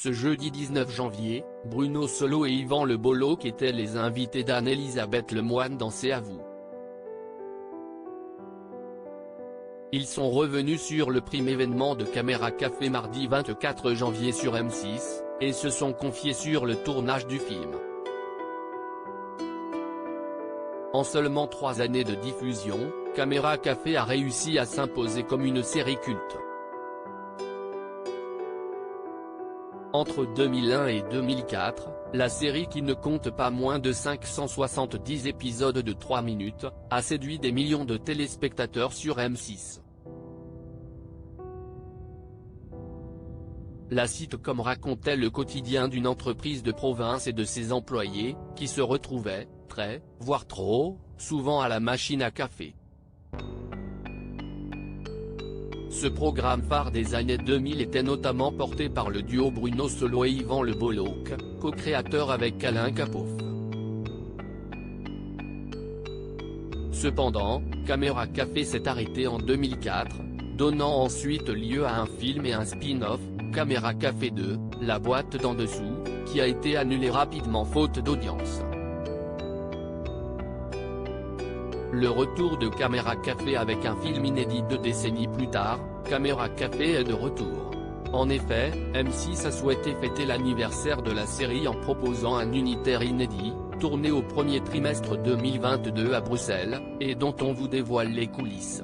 Ce jeudi 19 janvier, Bruno Solo et Yvan Le Bolloc étaient les invités d'Anne-Elisabeth Lemoine dans C'est à vous. Ils sont revenus sur le prime événement de Caméra Café mardi 24 janvier sur M6, et se sont confiés sur le tournage du film. En seulement 3 années de diffusion, Caméra Café a réussi à s'imposer comme une série culte. Entre 2001 et 2004, la série qui ne compte pas moins de 570 épisodes de 3 minutes, a séduit des millions de téléspectateurs sur M6. La sitcom racontait le quotidien d'une entreprise de province et de ses employés, qui se retrouvaient, très, voire trop, souvent à la machine à café. Ce programme phare des années 2000 était notamment porté par le duo Bruno Solo et Yvan Le Bolloc, co-créateur avec Alain Capoff. Cependant, Caméra Café s'est arrêté en 2004, donnant ensuite lieu à un film et un spin-off, Caméra Café 2, La boîte d'en dessous, qui a été annulé rapidement faute d'audience. Le retour de Caméra Café avec un film inédit 2 décennies plus tard, Caméra Café est de retour. En effet, M6 a souhaité fêter l'anniversaire de la série en proposant un unitaire inédit, tourné au premier trimestre 2022 à Bruxelles, et dont on vous dévoile les coulisses.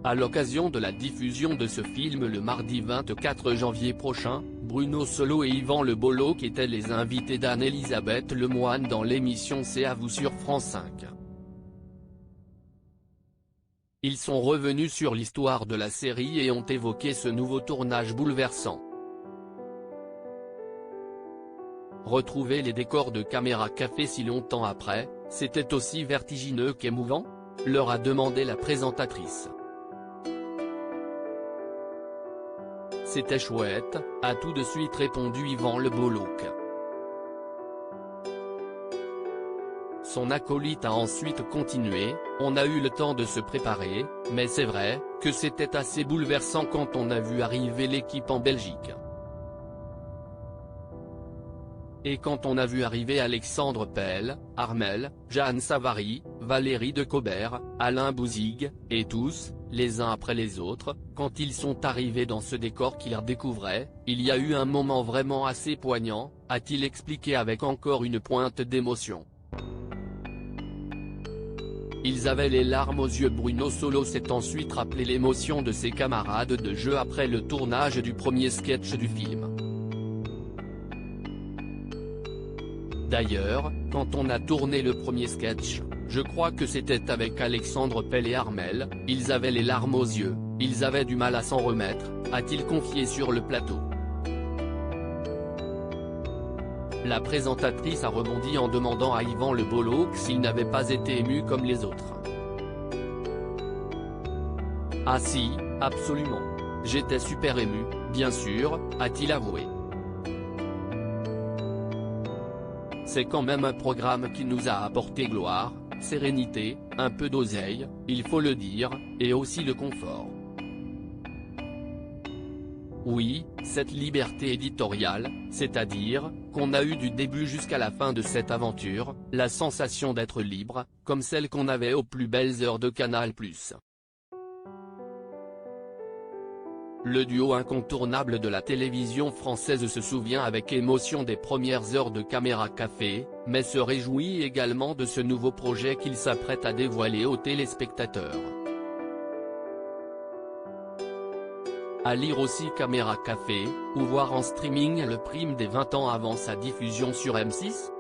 À l'occasion de la diffusion de ce film le mardi 24 janvier prochain, Bruno Solo et Yvan Le Bolloc étaient les invités d'Anne-Elisabeth Lemoine dans l'émission C'est à vous sur France 5. Ils sont revenus sur l'histoire de la série et ont évoqué ce nouveau tournage bouleversant. Retrouver les décors de Caméra Café si longtemps après, c'était aussi vertigineux qu'émouvant ? Leur a demandé la présentatrice. C'était chouette, a tout de suite répondu Yvan Le Bolloc. Son acolyte a ensuite continué, on a eu le temps de se préparer, mais c'est vrai, que c'était assez bouleversant quand on a vu arriver l'équipe en Belgique. Et quand on a vu arriver Alexandre Pell, Armelle, Jeanne Savary, Valérie de Cobert, Alain Bouzigues, et tous, les uns après les autres, quand ils sont arrivés dans ce décor qu'ils redécouvraient, il y a eu un moment vraiment assez poignant, a-t-il expliqué avec encore une pointe d'émotion. Ils avaient les larmes aux yeux. Bruno Solo s'est ensuite rappelé l'émotion de ses camarades de jeu après le tournage du premier sketch du film. D'ailleurs, quand on a tourné le premier sketch, je crois que c'était avec Alexandre Pell et Armelle, ils avaient les larmes aux yeux, ils avaient du mal à s'en remettre, a-t-il confié sur le plateau. La présentatrice a rebondi en demandant à Yvan Le Bolloc s'il n'avait pas été ému comme les autres. Ah si, absolument. J'étais super ému, bien sûr, a-t-il avoué. C'est quand même un programme qui nous a apporté gloire, sérénité, un peu d'oseille, il faut le dire, et aussi le confort. Oui, cette liberté éditoriale, c'est-à-dire, qu'on a eu du début jusqu'à la fin de cette aventure, la sensation d'être libre, comme celle qu'on avait aux plus belles heures de Canal+. Le duo incontournable de la télévision française se souvient avec émotion des premières heures de Caméra Café, mais se réjouit également de ce nouveau projet qu'il s'apprête à dévoiler aux téléspectateurs. À lire aussi Caméra Café, ou voir en streaming le prime des 20 ans avant sa diffusion sur M6.